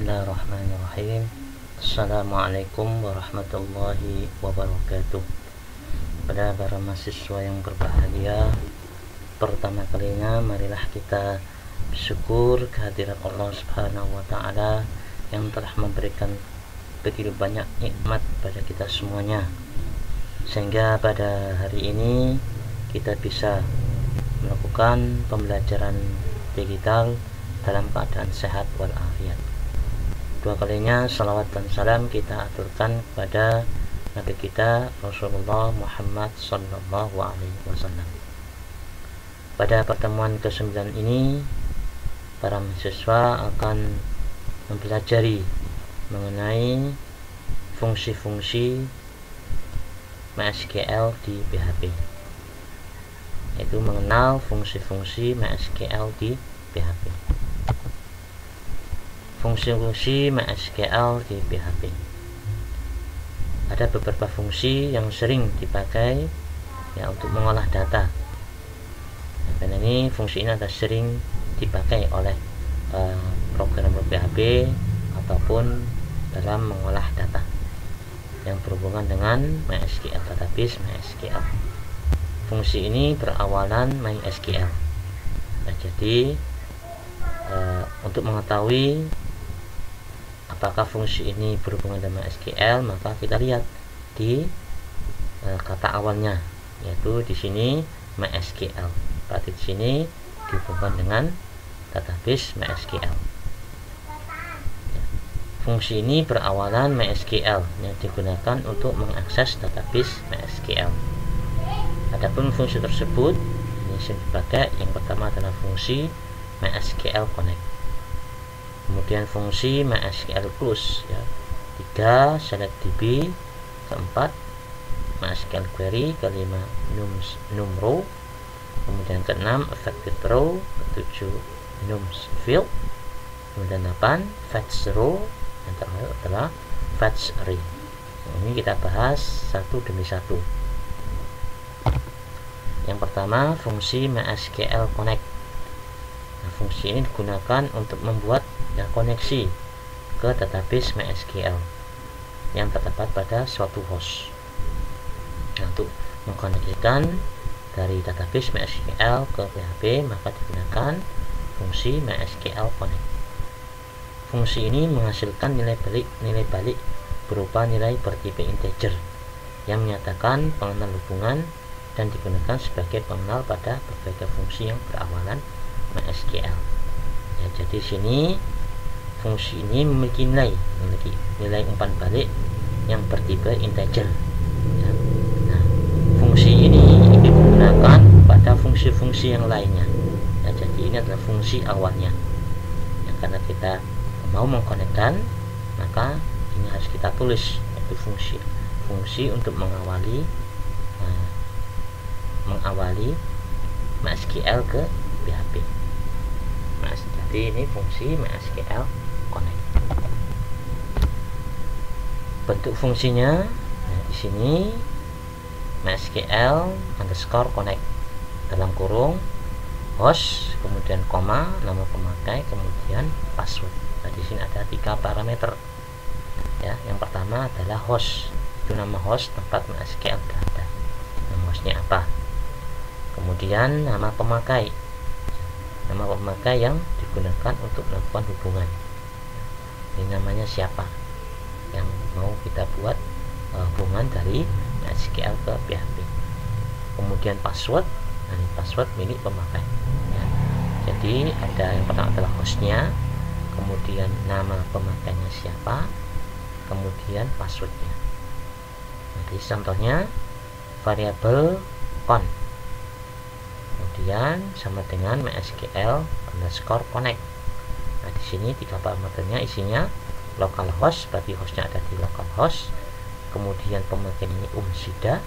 Bismillahirrahmanirrahim. Assalamualaikum warahmatullahi wabarakatuh. Pada para mahasiswa yang berbahagia, pertama kalinya marilah kita bersyukur kehadiran Allah Subhanahu wa taala yang telah memberikan begitu banyak nikmat pada kita semuanya, sehingga pada hari ini kita bisa melakukan pembelajaran digital dalam keadaan sehat walafiat. Dua kalinya salawat dan salam kita aturkan kepada Nabi kita Rasulullah Muhammad Sallallahu Alaihi Wasallam. Pada pertemuan ke-9 ini, para mahasiswa akan mempelajari mengenai fungsi-fungsi MySQL di PHP, yaitu mengenal fungsi-fungsi MySQL di PHP. Fungsi-fungsi MySQL di PHP. Ada beberapa fungsi yang sering dipakai untuk mengolah data. Dan ini fungsi ini ada sering dipakai oleh programmer PHP ataupun dalam mengolah data yang berhubungan dengan MySQL, database MySQL. Fungsi ini berawalan MySQL. Jadi untuk mengetahui apakah fungsi ini berhubungan dengan MySQL, maka kita lihat di kata awalnya, yaitu di sini MySQL. Berarti di sini dihubungkan dengan database MySQL. Fungsi ini berawalan MySQL yang digunakan untuk mengakses database MySQL. Adapun fungsi tersebut ini sering dipakai. Yang pertama adalah fungsi MySQL Connect, kemudian fungsi MySQL Close, 3 Select DB, keempat MySQL Query, kelima num row, kemudian keenam Effective Row, ketujuh nums Field, kemudian 8 Fetch Row, yang terakhir adalah Fetch Array. Ini kita bahas satu demi satu. Yang pertama fungsi MySQL Connect. Fungsi ini digunakan untuk membuat koneksi ke database MySQL yang terdapat pada suatu host. Untuk mengkoneksikan dari database MySQL ke PHP, maka digunakan fungsi MySQL Connect. Fungsi ini menghasilkan nilai balik berupa nilai bertipe integer yang menyatakan pengenal hubungan dan digunakan sebagai pengenal pada berbagai fungsi yang berawalan MySQL. Jadi sini fungsi ini memiliki nilai umpan balik yang bertipe integer. Nah, fungsi ini digunakan pada fungsi-fungsi yang lainnya. Jadi ini adalah fungsi awalnya. Karena kita mau mengkonekkan, maka ini harus kita tulis, yaitu fungsi untuk mengawali MySQL ke PHP. Jadi ini fungsi MySQL Connect. Bentuk fungsinya di sini MySQL underscore connect dalam kurung host, kemudian koma, nama pemakai, kemudian password. Nah, di sini ada 3 parameter. Yang pertama adalah host, itu nama host tempat MySQL berada. Nama hostnya apa? Kemudian nama pemakai yang digunakan untuk melakukan hubungan. Ini namanya siapa yang mau kita buat hubungan dari MySQL ke PHP. Kemudian password, ini password milik pemakai. Jadi ada yang pertama adalah hostnya, kemudian nama pemakainya siapa, kemudian passwordnya. Jadi contohnya variabel con, kemudian sama dengan MySQL underscore connect. Nah, di sini 3 parameternya isinya localhost, berarti hostnya ada di localhost, kemudian pemakainya ini umsida,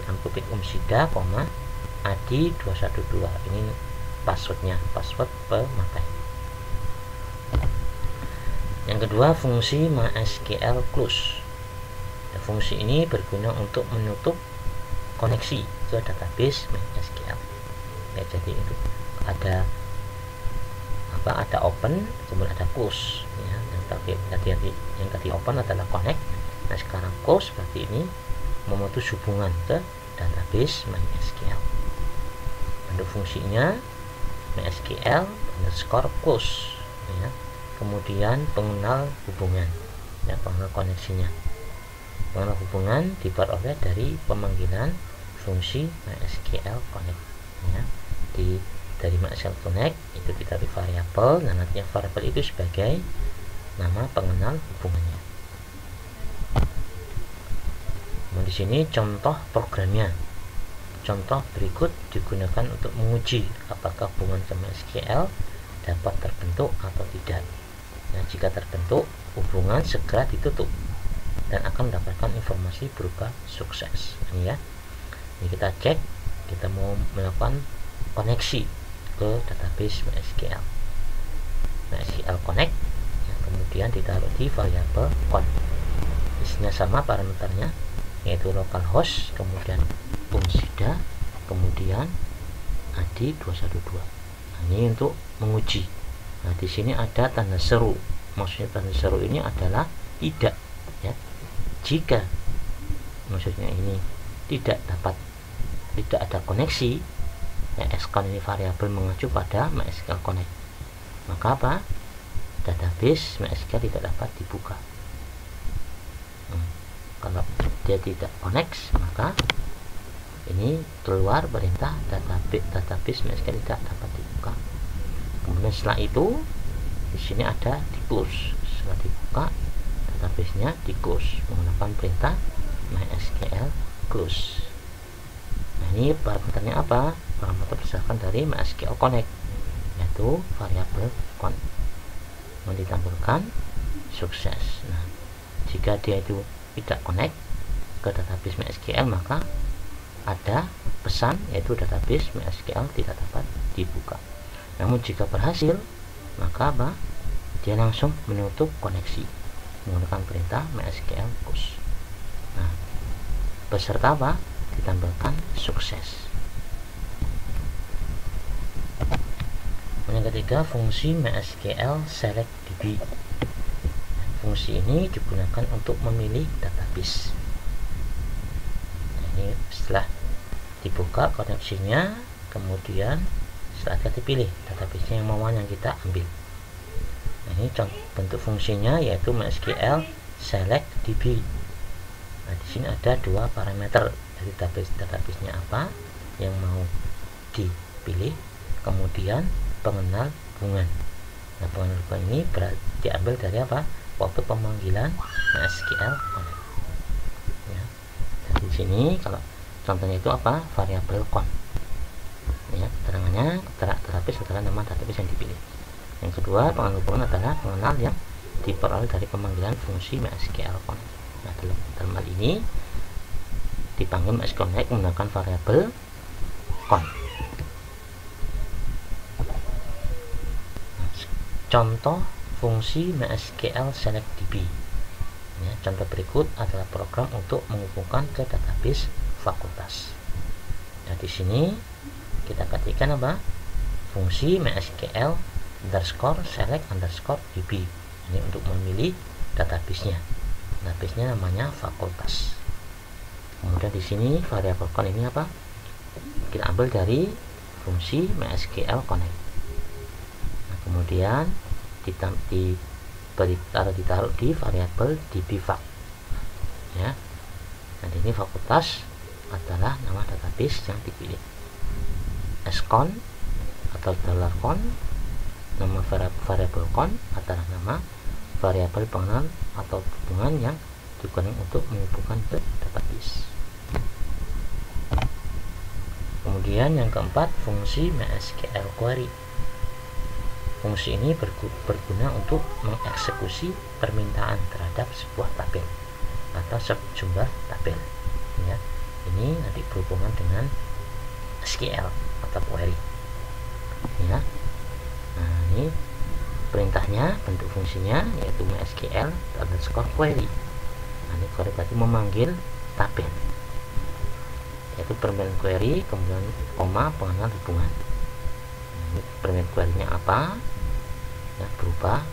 dalam kutip umsida, adi 212, ini passwordnya, password pemakai. Yang kedua fungsi MySQL Close. Fungsi ini berguna untuk menutup koneksi ke database MySQL. Jadi itu ada ada open, kemudian ada close ya. Yang tadi open adalah connect, nah sekarang close berarti ini memutus hubungan ke database MySQL. Bentuk fungsinya MySQL underscore close ya. Kemudian pengenal hubungan ya, pengenal koneksinya. Pengenal hubungan diperoleh dari pemanggilan fungsi MySQL connect ya. Dari MySQL connect itu ditarik variabel, dan nantinya variabel itu sebagai nama pengenal hubungannya. Nah, di sini contoh programnya. Contoh berikut digunakan untuk menguji apakah hubungan ke MySQL dapat terbentuk atau tidak. Nah, jika terbentuk, hubungan segera ditutup dan akan mendapatkan informasi berupa sukses. Ini ya. Ini kita cek, kita mau melakukan koneksi ke database MySQL. MySQL connect ya, kemudian ditaruh di variabel con. Isinya sama parameternya, yaitu localhost, kemudian .sida, kemudian AD212. Nah, ini untuk menguji. Nah, di sini ada tanda seru. Maksudnya tanda seru ini adalah tidak ya. Jika maksudnya ini tidak ada koneksi ya, scon ini variabel mengacu pada MySQL connect, maka apa? Database MySQL tidak dapat dibuka. Kalau dia tidak connect, maka ini keluar perintah database MySQL tidak dapat dibuka. Kemudian setelah itu di sini ada di close. Setelah dibuka, database-nya di close menggunakan perintah MySQL close. Nah, ini parameternya apa? Parameter berdasarkan dari MySQL connect, yaitu variabel con. Mau ditampilkan sukses. Nah, jika dia itu tidak connect ke database MySQL, maka ada pesan yaitu database MySQL tidak dapat dibuka. Namun jika berhasil, maka apa? Dia langsung menutup koneksi menggunakan perintah MySQL close. Nah, beserta apa? Ditampilkan sukses. Yang ketiga, fungsi MySQL select DB. Fungsi ini digunakan untuk memilih database. Nah, ini setelah dibuka koneksinya, kemudian setelah dipilih database yang mau yang kita ambil. Nah, ini bentuk fungsinya yaitu MySQL select DB. Nah, di sini ada dua parameter dari database-nya apa yang mau dipilih, kemudian pengenal hubungan. Nah, pengenal hubungan ini diambil dari apa? Waktu pemanggilan MySQL connect. Ya. Jadi di sini kalau contohnya itu apa? Variabel con. Ya, keterangannya database adalah nama database yang dipilih. Yang kedua, pengenal hubungan adalah pengenal yang diperoleh dari pemanggilan fungsi MySQL connect. Nah, dalam hal ini dipanggil MySQL connect menggunakan variabel con. Contoh fungsi MySQL select DB ya, contoh berikut adalah program untuk menghubungkan ke database fakultas. Nah, di sini kita ketikkan apa? Fungsi MySQL underscore select underscore DB. Ini untuk memilih database-nya. Database-nya namanya fakultas. Kemudian di sini variabel con ini apa? Kita ambil dari fungsi MySQL connect. Kemudian ditaruh di variabel dbfac ya. Nah, ini fakultas adalah nama database yang dipilih. Scon atau $con, nama variabel con adalah nama variabel pengenal atau hubungan yang digunakan untuk menghubungkan ke database. Kemudian yang keempat, fungsi MySQL query. Fungsi ini berguna untuk mengeksekusi permintaan terhadap sebuah tabel atau sejumlah tabel. Ya, ini nanti berhubungan dengan SQL atau query. Ya, nah ini perintahnya, bentuk fungsinya yaitu MySQL underscore query. Nah, ini query berarti memanggil tabel, yaitu permintaan query kemudian koma pengenal hubungan. Permintaan query-nya apa? ya, berupa